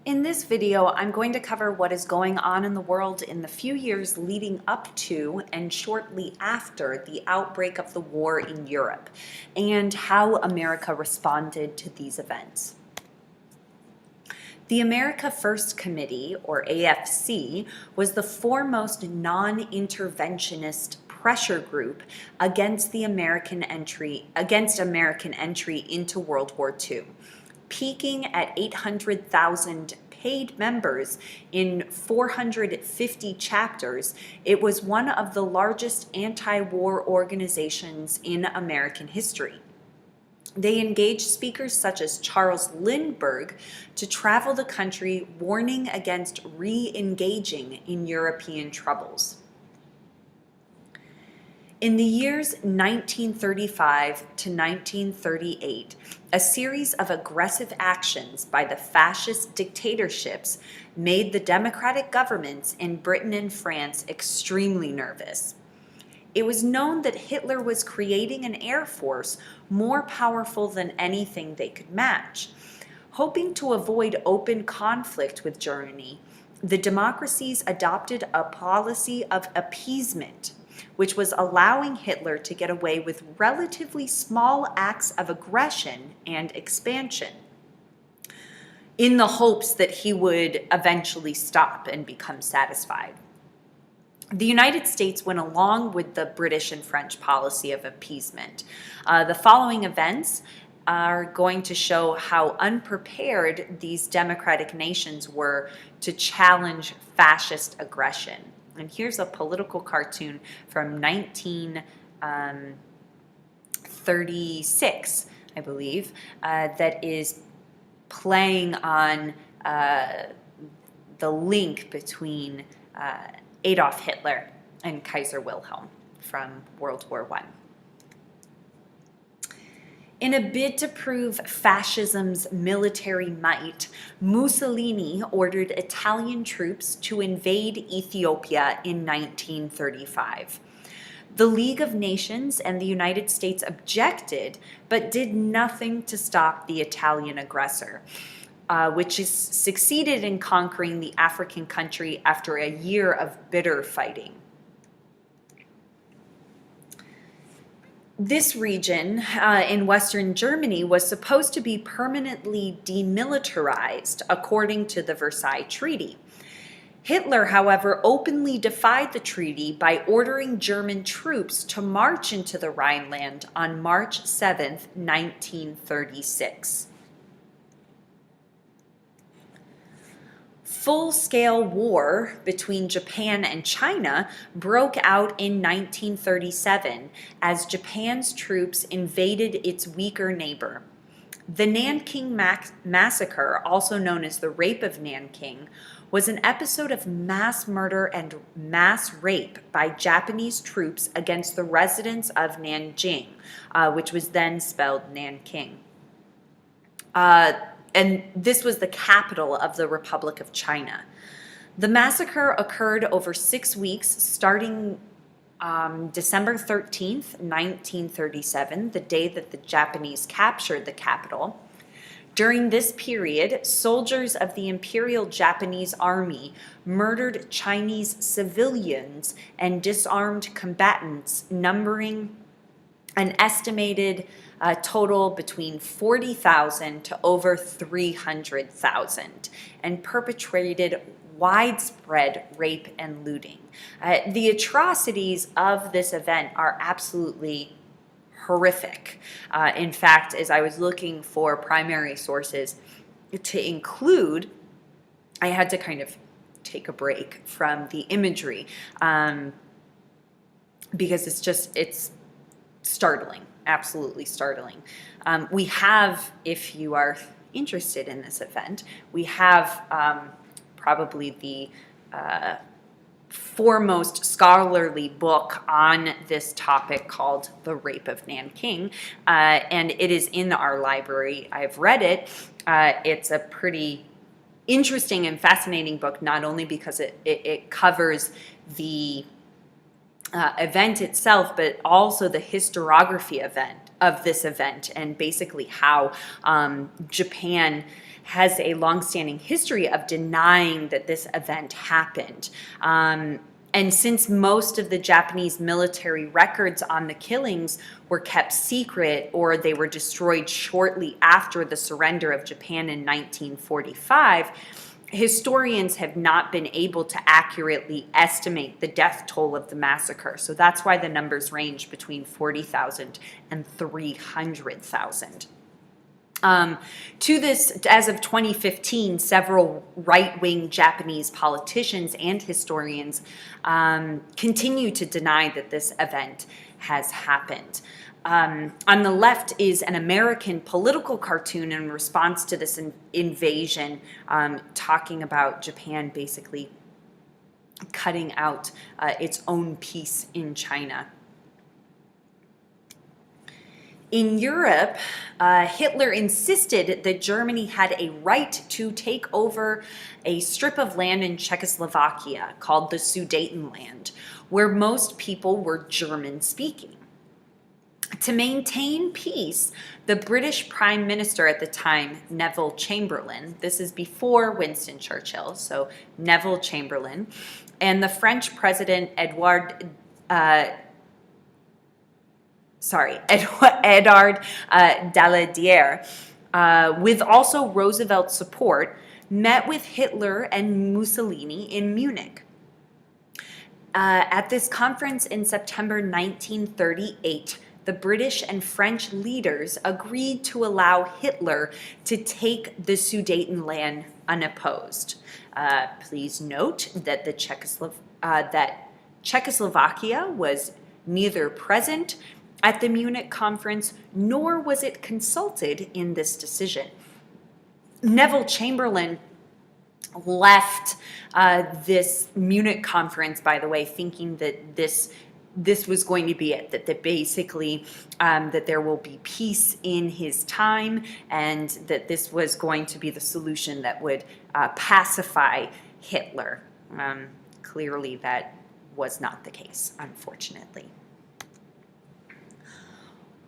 In this video, I'm going to cover what is going on in the world in the few years leading up to and shortly after the outbreak of the war in Europe, and how America responded to these events. The America First Committee, or AFC, was the foremost non-interventionist pressure group against American entry into World War II. Peaking at 800,000 paid members in 450 chapters, it was one of the largest anti-war organizations in American history. They engaged speakers such as Charles Lindbergh to travel the country, warning against re-engaging in European troubles. In the years 1935 to 1938, a series of aggressive actions by the fascist dictatorships made the democratic governments in Britain and France extremely nervous. It was known that Hitler was creating an air force more powerful than anything they could match. Hoping to avoid open conflict with Germany, the democracies adopted a policy of appeasement, which was allowing Hitler to get away with relatively small acts of aggression and expansion, in the hopes that he would eventually stop and become satisfied. The United States went along with the British and French policy of appeasement. The following events are going to show how unprepared these democratic nations were to challenge fascist aggression. And here's a political cartoon from 1936, I believe, that is playing on the link between Adolf Hitler and Kaiser Wilhelm from World War I. In a bid to prove fascism's military might, Mussolini ordered Italian troops to invade Ethiopia in 1935. The League of Nations and the United States objected, but did nothing to stop the Italian aggressor, which succeeded in conquering the African country after a year of bitter fighting. This region in Western Germany was supposed to be permanently demilitarized according to the Versailles Treaty. Hitler, however, openly defied the treaty by ordering German troops to march into the Rhineland on March 7, 1936. Full-scale war between Japan and China broke out in 1937 as Japan's troops invaded its weaker neighbor. The Nanking Massacre, also known as the Rape of Nanking, was an episode of mass murder and mass rape by Japanese troops against the residents of Nanjing, which was then spelled Nanking. And this was the capital of the Republic of China. The massacre occurred over 6 weeks, starting December 13th, 1937, the day that the Japanese captured the capital. During this period, soldiers of the Imperial Japanese Army murdered Chinese civilians and disarmed combatants, numbering an estimated total between 40,000 to over 300,000, and perpetrated widespread rape and looting. The atrocities of this event are absolutely horrific. In fact, as I was looking for primary sources to include, I had to kind of take a break from the imagery because it's startling. Absolutely startling. We have, if you are interested in this event, we have probably the foremost scholarly book on this topic called The Rape of Nanking, and it is in our library. I've read it. It's a pretty interesting and fascinating book, not only because it covers the event itself, but also the historiography of this event and basically how Japan has a longstanding history of denying that this event happened. And since most of the Japanese military records on the killings were kept secret or they were destroyed shortly after the surrender of Japan in 1945, historians have not been able to accurately estimate the death toll of the massacre. So that's why the numbers range between 40,000 and 300,000. To this, as of 2015, several right-wing Japanese politicians and historians continue to deny that this event has happened. On the left is an American political cartoon in response to this invasion, talking about Japan basically cutting out its own piece in China. In Europe, Hitler insisted that Germany had a right to take over a strip of land in Czechoslovakia called the Sudetenland, where most people were German-speaking. To maintain peace, the British Prime Minister at the time, Neville Chamberlain, this is before Winston Churchill, so Neville Chamberlain, and the French President Edouard Daladier, with also Roosevelt's support, met with Hitler and Mussolini in Munich. At this conference in September 1938, the British and French leaders agreed to allow Hitler to take the Sudetenland unopposed. Please note that Czechoslovakia was neither present at the Munich conference, nor was it consulted in this decision. Neville Chamberlain left this Munich conference, by the way, thinking that this was going to be it, that basically that there will be peace in his time and that this was going to be the solution that would pacify Hitler. Clearly that was not the case, unfortunately.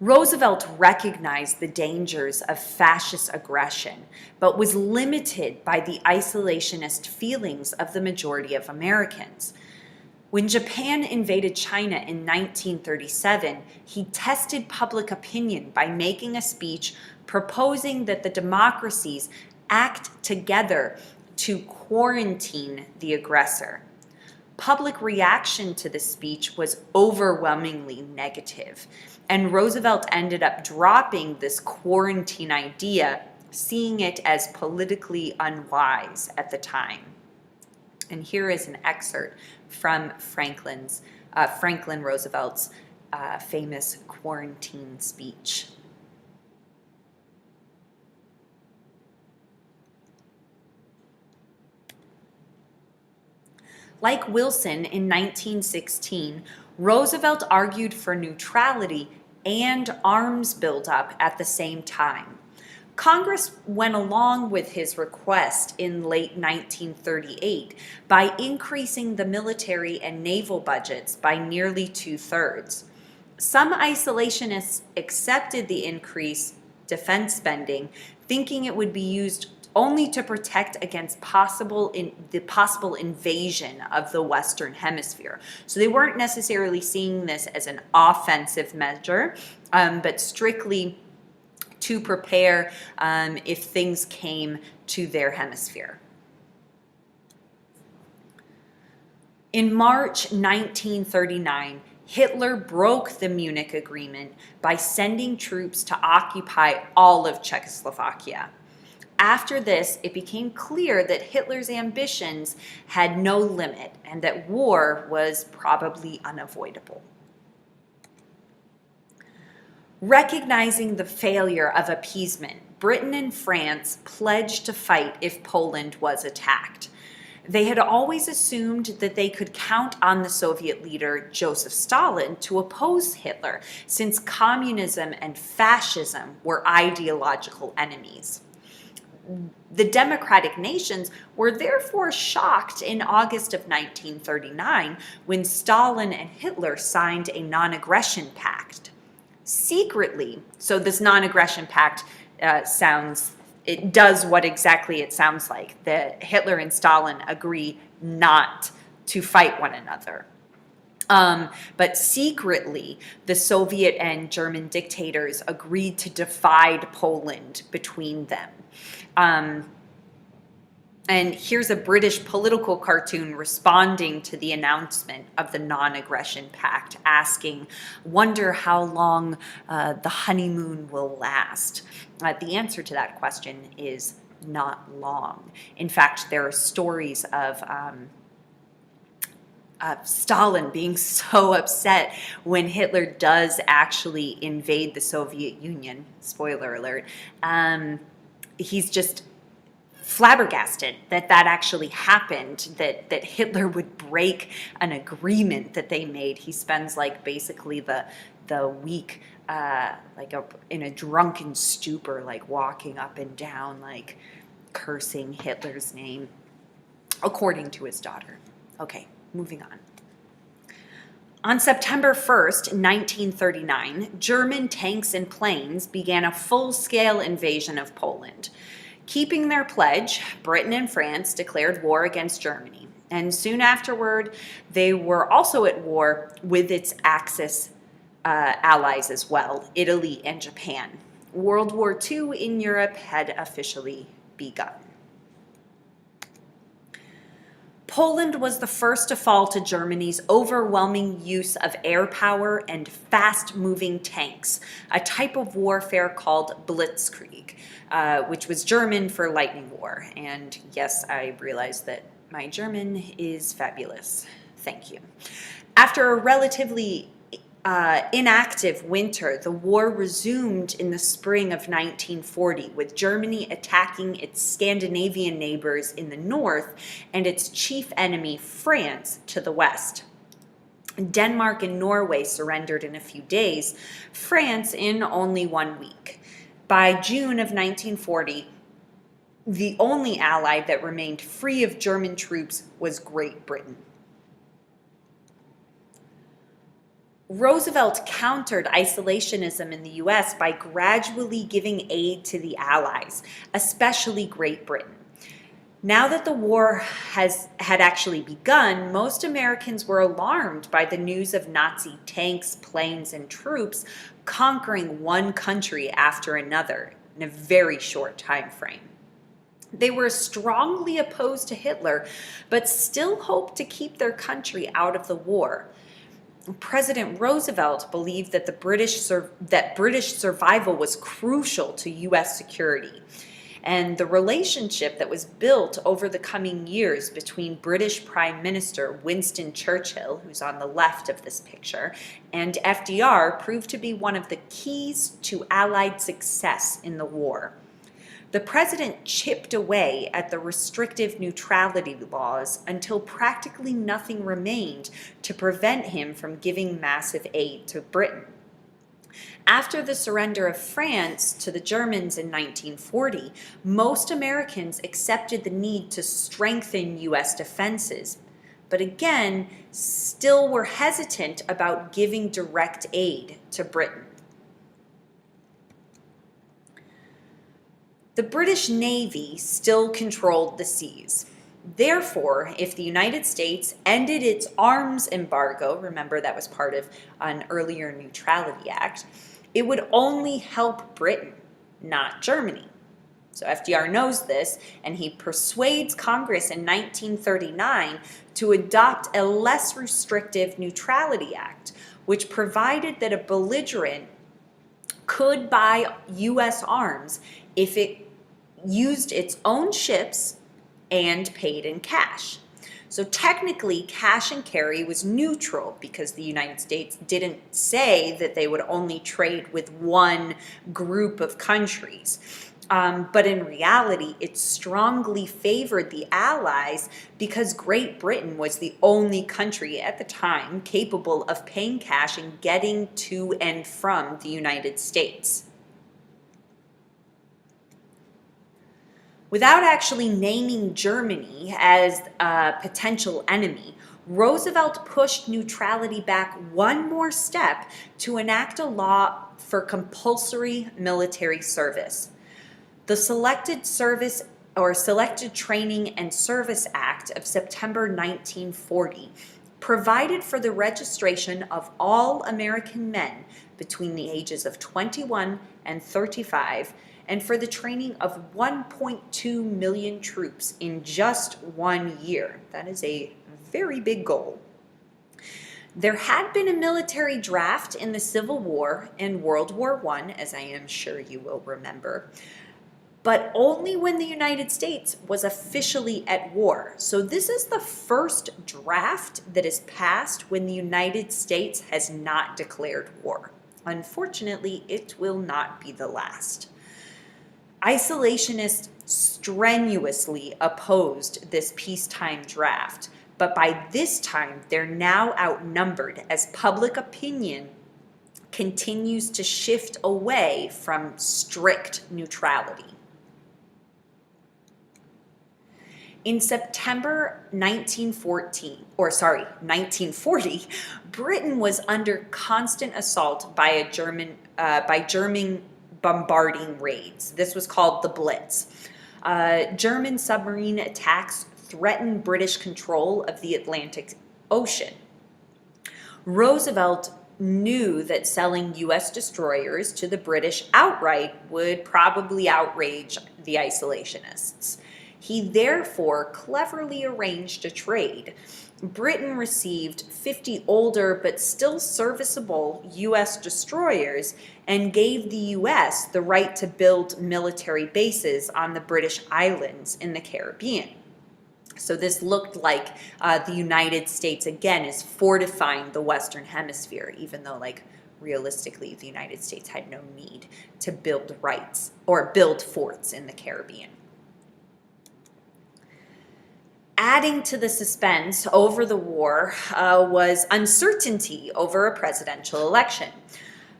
Roosevelt recognized the dangers of fascist aggression, but was limited by the isolationist feelings of the majority of Americans. When Japan invaded China in 1937, he tested public opinion by making a speech proposing that the democracies act together to quarantine the aggressor. Public reaction to the speech was overwhelmingly negative, and Roosevelt ended up dropping this quarantine idea, seeing it as politically unwise at the time. And here is an excerpt from Franklin Roosevelt's famous quarantine speech. Like Wilson in 1916, Roosevelt argued for neutrality and arms buildup at the same time. Congress went along with his request in late 1938 by increasing the military and naval budgets by nearly 2/3. Some isolationists accepted the increased defense spending, thinking it would be used only to protect against the possible invasion of the Western Hemisphere. So they weren't necessarily seeing this as an offensive measure, but strictly to prepare if things came to their hemisphere. In March 1939, Hitler broke the Munich Agreement by sending troops to occupy all of Czechoslovakia. After this, it became clear that Hitler's ambitions had no limit and that war was probably unavoidable. Recognizing the failure of appeasement, Britain and France pledged to fight if Poland was attacked. They had always assumed that they could count on the Soviet leader Joseph Stalin to oppose Hitler, since communism and fascism were ideological enemies. The democratic nations were therefore shocked in August of 1939 when Stalin and Hitler signed a non-aggression pact. Secretly, so this non-aggression pact it does what exactly it sounds like, that Hitler and Stalin agree not to fight one another. But secretly, the Soviet and German dictators agreed to divide Poland between them. And here's a British political cartoon responding to the announcement of the non-aggression pact, asking, "Wonder how long the honeymoon will last?" The answer to that question is not long. In fact, there are stories of Stalin being so upset when Hitler does actually invade the Soviet Union. Spoiler alert. He's just flabbergasted that actually happened, that Hitler would break an agreement that they made. He spends like basically the week in a drunken stupor, like walking up and down, like cursing Hitler's name, according to his daughter. Okay, moving on. On September 1st, 1939, German tanks and planes began a full-scale invasion of Poland. Keeping their pledge, Britain and France declared war against Germany, and soon afterward, they were also at war with its Axis allies as well, Italy and Japan. World War II in Europe had officially begun. Poland was the first to fall to Germany's overwhelming use of air power and fast-moving tanks, a type of warfare called Blitzkrieg, which was German for lightning war. And yes, I realize that my German is fabulous. Thank you. After a relatively inactive winter, the war resumed in the spring of 1940, with Germany attacking its Scandinavian neighbors in the north and its chief enemy, France, to the west. Denmark and Norway surrendered in a few days, France in only 1 week. By June of 1940, the only ally that remained free of German troops was Great Britain. Roosevelt countered isolationism in the U.S. by gradually giving aid to the Allies, especially Great Britain. Now that the war had actually begun, most Americans were alarmed by the news of Nazi tanks, planes, and troops conquering one country after another in a very short time frame. They were strongly opposed to Hitler, but still hoped to keep their country out of the war. President Roosevelt believed that British survival was crucial to U.S. security. And the relationship that was built over the coming years between British Prime Minister Winston Churchill, who's on the left of this picture, and FDR proved to be one of the keys to Allied success in the war. The president chipped away at the restrictive neutrality laws until practically nothing remained to prevent him from giving massive aid to Britain. After the surrender of France to the Germans in 1940, most Americans accepted the need to strengthen U.S. defenses, but again, still were hesitant about giving direct aid to Britain. The British Navy still controlled the seas. Therefore, if the United States ended its arms embargo, remember that was part of an earlier Neutrality Act, it would only help Britain, not Germany. So FDR knows this, and he persuades Congress in 1939 to adopt a less restrictive Neutrality Act, which provided that a belligerent could buy U.S. arms if it used its own ships and paid in cash. So technically, cash and carry was neutral because the United States didn't say that they would only trade with one group of countries. But in reality, it strongly favored the Allies because Great Britain was the only country at the time capable of paying cash and getting to and from the United States. Without actually naming Germany as a potential enemy, Roosevelt pushed neutrality back one more step to enact a law for compulsory military service. The Selected Training and Service Act of September 1940 provided for the registration of all American men between the ages of 21 and 35 and for the training of 1.2 million troops in just 1 year. That is a very big goal. There had been a military draft in the Civil War and World War I, as I am sure you will remember, but only when the United States was officially at war. So this is the first draft that is passed when the United States has not declared war. Unfortunately, it will not be the last. Isolationists strenuously opposed this peacetime draft, but by this time they're now outnumbered as public opinion continues to shift away from strict neutrality. In September 1940, Britain was under constant assault by German bombarding raids. This was called the Blitz. German submarine attacks threatened British control of the Atlantic Ocean. Roosevelt knew that selling U.S. destroyers to the British outright would probably outrage the isolationists. He therefore cleverly arranged a trade. Britain received 50 older but still serviceable U.S. destroyers and gave the U.S. the right to build military bases on the British islands in the Caribbean. So this looked like the United States, again, is fortifying the Western Hemisphere, even though, realistically, the United States had no need to build forts in the Caribbean. Adding to the suspense over the war was uncertainty over a presidential election.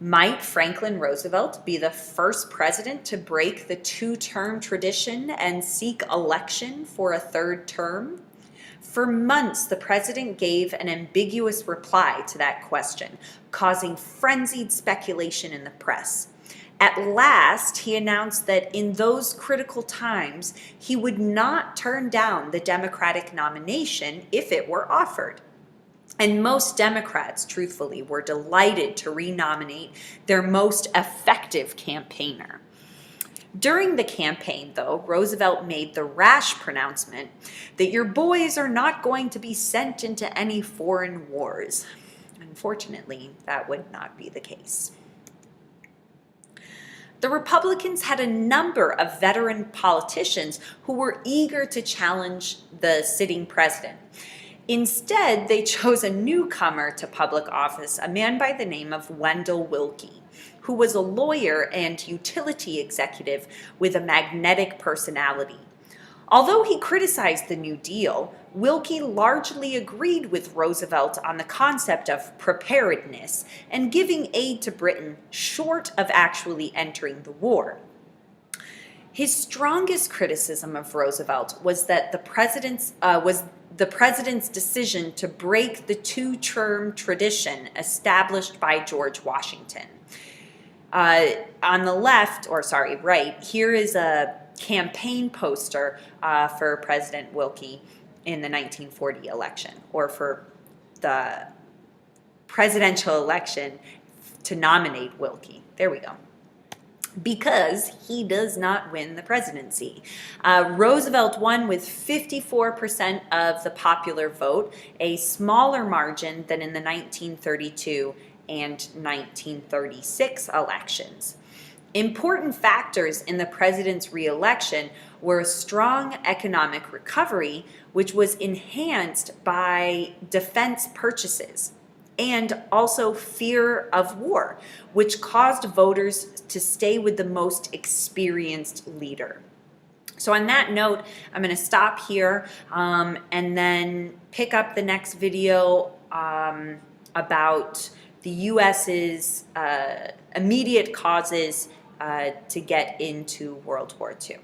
Might Franklin Roosevelt be the first president to break the two-term tradition and seek election for a third term? For months, the president gave an ambiguous reply to that question, causing frenzied speculation in the press. At last, he announced that in those critical times, he would not turn down the Democratic nomination if it were offered. And most Democrats, truthfully, were delighted to renominate their most effective campaigner. During the campaign, though, Roosevelt made the rash pronouncement that your boys are not going to be sent into any foreign wars. Unfortunately, that would not be the case. The Republicans had a number of veteran politicians who were eager to challenge the sitting president. Instead, they chose a newcomer to public office, a man by the name of Wendell Willkie, who was a lawyer and utility executive with a magnetic personality. Although he criticized the New Deal, Willkie largely agreed with Roosevelt on the concept of preparedness and giving aid to Britain short of actually entering the war. His strongest criticism of Roosevelt was that the president's decision to break the two-term tradition established by George Washington. On the right, here is a campaign poster for President Willkie in the 1940 election, or for the presidential election to nominate Willkie. There we go. Because he does not win the presidency. Roosevelt won with 54% of the popular vote, a smaller margin than in the 1932 and 1936 elections. Important factors in the president's re-election were a strong economic recovery, which was enhanced by defense purchases, and also fear of war, which caused voters to stay with the most experienced leader. So on that note, I'm going to stop here and then pick up the next video about the U.S.'s immediate causes to get into World War II.